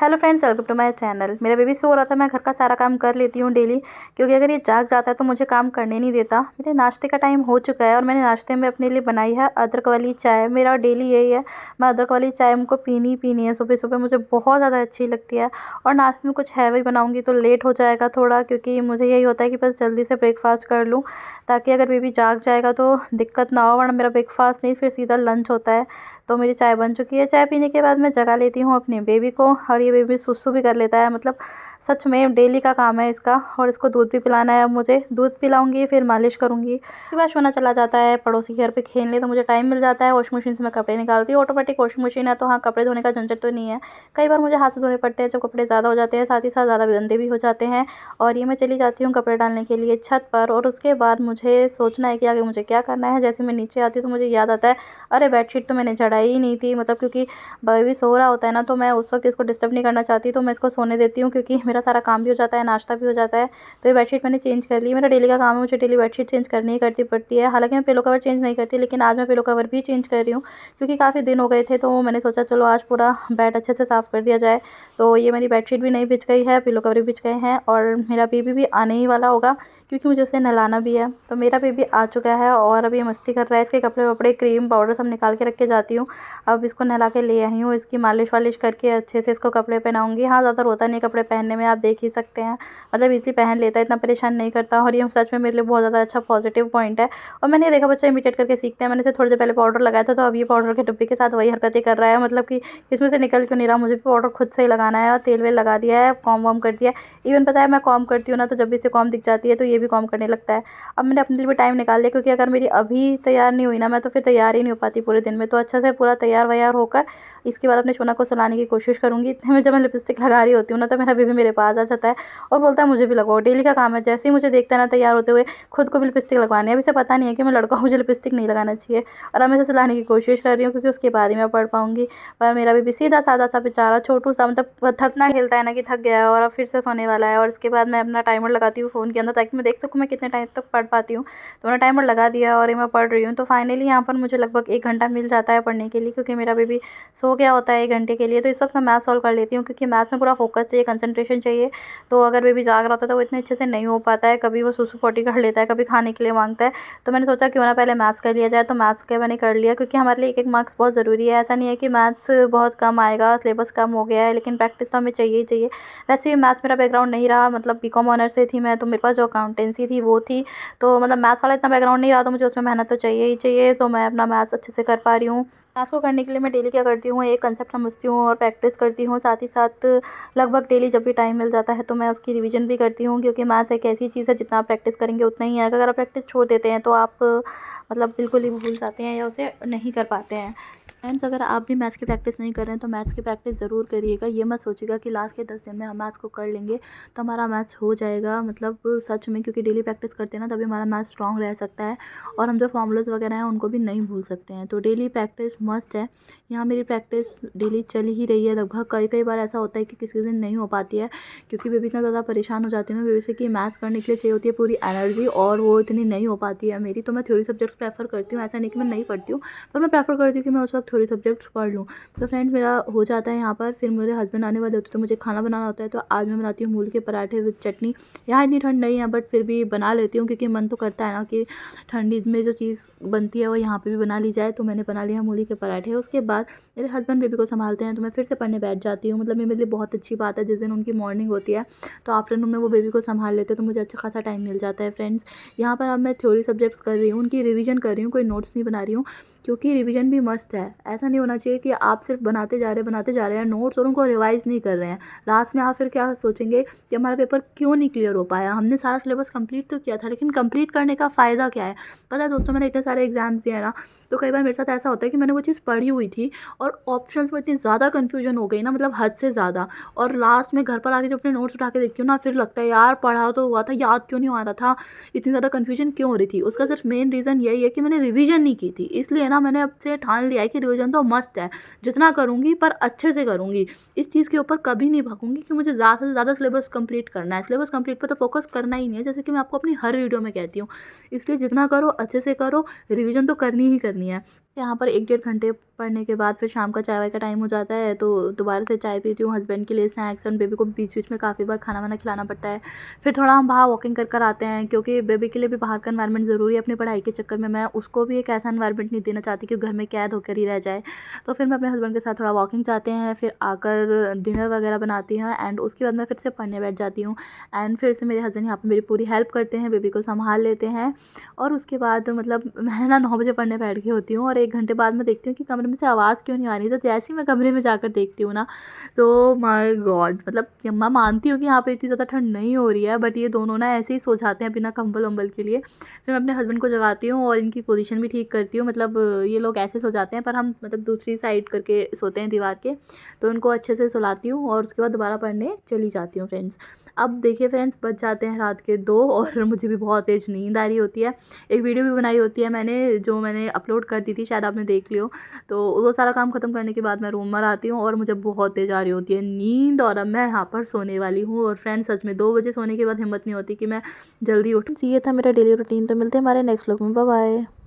Hello friends, welcome to my channel. मेरा baby सो रहा था। मैं घर का सारा काम कर लेती हूँ डेली, क्योंकि अगर ये जाग जाता है तो मुझे काम करने नहीं देता। मेरे नाश्ते का टाइम हो चुका है और मैंने नाश्ते में अपने लिए बनाई है अदरक वाली चाय। मेरा डेली यही है, मैं अदरक वाली चाय हमको पीनी पीनी है सुबह सुबह, मुझे बहुत ज़्यादा अच्छी लगती है। और नाश्ते में कुछ हैवी बनाऊँगी तो लेट हो जाएगा थोड़ा, क्योंकि मुझे यही होता है कि बस जल्दी से ब्रेकफास्ट कर लूँ, ताकि अगर बेबी जाग जाएगा तो दिक्कत ना हो, वरना मेरा ब्रेकफास्ट नहीं फिर सीधा लंच होता है। तो मेरी चाय बन चुकी है। चाय पीने के बाद मैं जगा लेती हूँ अपने बेबी को, और ये बेबी सुसु भी कर लेता है। मतलब सच में डेली का काम है इसका। और इसको दूध भी पिलाना है। अब मुझे दूध पिलाऊंगी, फिर मालिश करूँगी। उसके बाद सोना चला जाता है पड़ोसी के घर पे खेलने, तो मुझे टाइम मिल जाता है। वॉशिंग मशीन से मैं कपड़े निकालती हूँ। ऑटोमेटिक वॉशिंग मशीन है तो हाँ, कपड़े धोने का झंझट तो नहीं है। कई बार मुझे हाथ से धोने पड़ते हैं जब कपड़े ज़्यादा हो जाते हैं, साथ ही साथ ज़्यादा गंदे भी हो जाते हैं। और ये मैं चली जाती हूँ कपड़े डालने के लिए छत पर, और उसके बाद मुझे सोचना है कि आगे मुझे क्या करना है। जैसे मैं नीचे आती हूँ तो मुझे याद आता है, अरे बेडशीट तो मैंने चढ़ाई ही नहीं थी। मतलब क्योंकि बेबी सो रहा होता है ना, तो मैं उस वक्त इसको डिस्टर्ब नहीं करना चाहती, तो मैं इसको सोने देती हूँ, क्योंकि मेरा सारा काम भी हो जाता है, नाश्ता भी हो जाता है। तो ये बेडशीट मैंने चेंज कर ली। मेरा डेली का काम है, मुझे डेली बेडशीट चेंज करनी ही करती पड़ती है। हालांकि मैं पिलो कवर चेंज नहीं करती, लेकिन आज मैं पिलो कवर भी चेंज कर रही हूँ, क्योंकि काफ़ी दिन हो गए थे। तो मैंने सोचा चलो आज पूरा बेड अच्छे से साफ़ कर दिया जाए। तो ये मेरी बेडशीट भी नहीं बिछ गई है, पिलो कवर भी बिछ गए हैं, और मेरा बेबी भी आने ही वाला होगा, क्योंकि मुझे उसे नहलाना भी है। तो मेरा बेबी आ चुका है और अभी मस्ती कर रहा है। इसके कपड़े वपड़े, क्रीम पाउडर सब निकाल के रख के जाती हूँ। अब इसको नहला के ले आई हूँ। इसकी मालिश वालिश करके अच्छे से इसको कपड़े पहनाऊँगी। हाँ, ज़्यादा रोता नहीं कपड़े पहनने में, आप देख ही सकते हैं। मतलब ईज़िली पहन लेता है, इतना परेशान नहीं करता। और ये सच में मेरे लिए बहुत ज़्यादा अच्छा पॉजिटिव पॉइंट है। और मैंने ये देखा बच्चा इमिटेट करके सीखते हैं। मैंने इसे थोड़ी देर पहले पाउडर लगाया था, तो अब ये पाउडर के डिब्बे के साथ वही हरकतें कर रहा है। मतलब कि इसमें से निकल क्यों नहीं रहा। मुझे भी पाउडर खुद से ही लगाना है, और तेल वेल लगा दिया है, कॉम वॉम कर दिया है। इवन पता है, मैं कॉम करती हूँ ना, तो जब भी इसे कॉम दिख जाती है तो ये भी कॉम करने लगता है। अब मैंने अपने लिए भी टाइम निकाल लिया, क्योंकि अगर मेरी अभी तैयार नहीं हुई ना मैं, तो फिर तैयार ही नहीं हो पाती पूरे दिन में। तो अच्छा से पूरा तैयार वैयार होकर इसके बाद अपने सोना को सुलाने की कोशिश करूँगी। इतने में जब मैं लिपस्टिक लगा रही होती हूँ ना, तो मेरा बेबी मेरे पास आ जाता है और बोलता है मुझे भी लगाओ। डेली का काम है, जैसे ही मुझे देखता है ना तैयार होते हुए, खुद को भी लिपस्टिक लगवानी है। अभी से पता नहीं है कि मैं लड़का हूँ, मुझे लिपस्टिक नहीं लगाना चाहिए। और अब मैं इसे सुलाने की कोशिश कर रही हूँ, क्योंकि उसके बाद ही मैं पढ़ पाऊँगी। पर मेरा बेबी सीधा साधा सा बेचारा छोटू सा, मतलब थकना खेलता है ना कि थक गया है, और अब फिर से सोने वाला है। और इसके बाद मैं अपना टाइमर लगाती हूँ फ़ोन के अंदर, ताकि मैं देख सकूँ मैं कितने टाइम तक पढ़ पाती हूँ। तो मैंने टाइमर लगा दिया और ये मैं पढ़ रही हूँ। तो फाइनली यहाँ पर मुझे लगभग 1 घंटा मिल जाता है पढ़ने के लिए, क्योंकि मेरा बेबी सो गया होता है 1 घंटे के लिए। तो इस वक्त मैं मैथ्स सॉल्व कर लेती हूँ, क्योंकि मैथ्स में पूरा फोकस चाहिए, कंसंट्रेशन चाहिए। तो अगर बेबी जाग रहा होता है तो वो इतने अच्छे से नहीं हो पाता है। कभी वो सुसु पोटी कर लेता है, कभी खाने के लिए मांगता है। तो मैंने सोचा क्यों ना पहले मैथ्स कर लिया जाए। तो मैथ्स के मैंने कर लिया, क्योंकि हमारे लिए एक एक मार्क्स बहुत ज़रूरी है। ऐसा नहीं है कि मैथ्स बहुत कम आएगा, सिलेबस कम हो गया है, लेकिन प्रैक्टिस तो हमें चाहिए ही चाहिए। वैसे भी मैथ्स मेरा बैकग्राउंड नहीं रहा, मतलब बीकॉम ऑनर्स से थी मैं, तो मेरे पास जो अकाउंटेंसी थी वो थी। तो मतलब मैथ्स वाला इतना बैकग्राउंड नहीं रहा, तो मुझे उसमें मेहनत तो चाहिए ही चाहिए। तो मैं अपना मैथ्स अच्छे से कर पा रही हूँ। मैथ्स को करने के लिए मैं डेली क्या करती हूँ, एक कंसेप्ट समझती हूँ और प्रैक्टिस करती हूँ। साथ ही साथ लगभग डेली जब भी टाइम मिल जाता है तो मैं उसकी रिवीजन भी करती हूँ, क्योंकि मैथ्स एक ऐसी चीज़ है जितना आप प्रैक्टिस करेंगे उतना ही आएगा। अगर आप प्रैक्टिस छोड़ देते हैं तो आप मतलब बिल्कुल ही भूल जाते हैं या उसे नहीं कर पाते हैं। फ्रेंड्स, अगर आप भी मैथ्स की प्रैक्टिस नहीं कर रहे हैं तो मैथ्स की प्रैक्टिस ज़रूर करिएगा। ये मत सोचिएगा कि लास्ट के 10 दिन में हम मैथ्स को कर लेंगे तो हमारा मैथ्स हो जाएगा। मतलब सच में, क्योंकि डेली प्रैक्टिस करते हैं ना, तभी हमारा मैथ्स स्ट्रॉन्ग रह सकता है, और हम जो फॉर्मूलाज वगैरह हैं उनको भी नहीं भूल सकते हैं। तो डेली प्रैक्टिस मस्ट है। यहाँ मेरी प्रैक्टिस डेली चल ही रही है लगभग। कई कई बार ऐसा होता है कि किसी दिन नहीं हो पाती है, क्योंकि बेबी इतना ज़्यादा परेशान हो जाती है ना बेबी से, कि मैथ्स करने के लिए चाहिए होती है पूरी एनर्जी, और वो इतनी नहीं हो पाती है मेरी। तो मैं थ्योरी सब्जेक्ट्स प्रेफर करती हूँ। ऐसा नहीं कि मैं नहीं पढ़ती हूँ, पर मैं प्रेफर करती हूँ कि मैं उस वक्त थ्योरी सब्जेक्ट्स पढ़ लूँ। तो फ्रेंड्स, मेरा हो जाता है यहाँ पर। फिर मेरे हस्बैंड आने वाले होते हैं तो मुझे खाना बनाना होता है। तो आज मैं बनाती हूँ मूली के पराठे विद चटनी। यहाँ इतनी ठंड नहीं है, बट फिर भी बना लेती हूँ, क्योंकि मन तो करता है ना कि ठंडी में जो चीज़ बनती है वो यहाँ पे भी बना ली जाए। तो मैंने बना लिया मूली के पराठे। उसके बाद मेरे हस्बैंड बेबी को संभालते हैं, तो मैं फिर से पढ़ने बैठ जाती हूँ। मतलब ये मेरे लिए बहुत अच्छी बात है। जिस दिन उनकी मॉर्निंग होती है तो आफ्टरनून में वो बेबी को संभाल लेते हैं, तो मुझे अच्छा खासा टाइम मिल जाता है। फ्रेंड्स, यहाँ पर अब मैं थ्योरी सब्जेक्ट्स कर रही हूँ, उनकी रिवीजन कर रही हूँ, कोई नोट्स नहीं बना रही हूँ, क्योंकि रिवीजन भी मस्ट है। ऐसा नहीं होना चाहिए कि आप सिर्फ बनाते जा रहे हैं नोट्स और उनको रिवाइज़ नहीं कर रहे हैं। लास्ट में आप फिर क्या सोचेंगे कि हमारा पेपर क्यों नहीं क्लियर हो पाया। हमने सारा सिलेबस कंप्लीट तो किया था, लेकिन कंप्लीट करने का फ़ायदा क्या है। पता है दोस्तों, मैंने इतने सारे एग्जाम्स दिए हैं ना, तो कई बार मेरे साथ ऐसा होता है कि मैंने वो चीज़ पढ़ी हुई थी और ऑप्शंस में इतनी ज़्यादा कन्फ्यूजन हो गई ना, मतलब हद से ज़्यादा। और लास्ट में घर पर आके जब अपने नोट्स उठा के देखती हूँ ना, फिर लगता है यार पढ़ा तो हुआ था, याद क्यों नहीं आ रहा था, इतनी ज़्यादा कन्फ्यूजन क्यों हो रही थी। उसका सिर्फ मेन रीज़न यही है कि मैंने रिवीजन नहीं की थी। इसलिए ना मैंने अब से ठान लिया है कि रिवीजन तो मस्ट है। जितना करूँगी पर अच्छे से करूँगी। इस चीज़ के ऊपर कभी नहीं भागूंगी कि मुझे ज़्यादा से ज़्यादा सिलेबस कंप्लीट करना है। सिलेबस कंप्लीट पर तो फोकस करना ही नहीं है, जैसे कि मैं आपको अपनी हर वीडियो में कहती हूँ। इसलिए जितना करो अच्छे से करो, रिवीजन तो करनी ही करनी है। यहाँ पर 1 डेढ़ घंटे पढ़ने के बाद फिर शाम का चाय वाय का टाइम हो जाता है, तो दोबारा से चाय पीती हूँ, हस्बैंड के लिए स्नैक्स, और बेबी को बीच-बीच में काफ़ी बार खाना वाना खिलाना पड़ता है। फिर थोड़ा हम बाहर वॉकिंग कर कर आते हैं, क्योंकि बेबी के लिए भी बाहर का एनवायरनमेंट ज़रूरी है। अपनी पढ़ाई के चक्कर में मैं उसको भी एक ऐसा एनवायरनमेंट नहीं देना चाहती कि घर में कैद होकर ही रह जाए। तो फिर मैं अपने हस्बैंड के साथ थोड़ा वॉकिंग जाते हैं, फिर आकर डिनर वगैरह बनाती हैं, एंड उसके बाद मैं फिर से पढ़ने बैठ जाती हूँ। एंड फिर से मेरे हस्बैंड यहाँ पे मेरी पूरी हेल्प करते हैं, बेबी को सँभाल लेते हैं। और उसके बाद मतलब मैं ना 9 बजे पढ़ने बैठ गई होती हूँ, और 1 घंटे बाद मैं देखती हूँ कि कमरे में से आवाज़ क्यों नहीं आ रही। तो जैसे ही मैं कमरे में जाकर देखती हूँ ना, तो माय गॉड, मतलब कि मैं मानती हूँ कि यहाँ पे इतनी ज़्यादा ठंड नहीं हो रही है, बट ये दोनों ना ऐसे ही सो जाते हैं बिना कंबल-वंबल के लिए। फिर मैं अपने हस्बैंड को जगाती हूँ और इनकी पोजीशन भी ठीक करती हूँ। मतलब ये लोग ऐसे सो जाते हैं, पर हम मतलब दूसरी साइड करके सोते हैं दीवार के, तो उनको अच्छे से सुलाती हूँ और उसके बाद दोबारा पढ़ने चली जाती हूँ फ्रेंड्स। अब देखिए फ्रेंड्स, बज जाते हैं रात के 2, और मुझे भी बहुत तेज़ नींद आ रही होती है। एक वीडियो भी बनाई होती है मैंने, जो मैंने अपलोड कर दी थी, शायद आपने देख ली हो। तो वो सारा काम ख़त्म करने के बाद मैं रूम पर आती हूँ और मुझे बहुत तेज़ आ रही होती है नींद, और अब मैं यहाँ पर सोने वाली हूँ। और फ्रेंड्स, सच में 2 बजे सोने के बाद हिम्मत नहीं होती कि मैं जल्दी उठूँ। ये था मेरा डेली रूटीन। तो मिलते हैं हमारे नेक्स्ट व्लॉग में। Bye bye.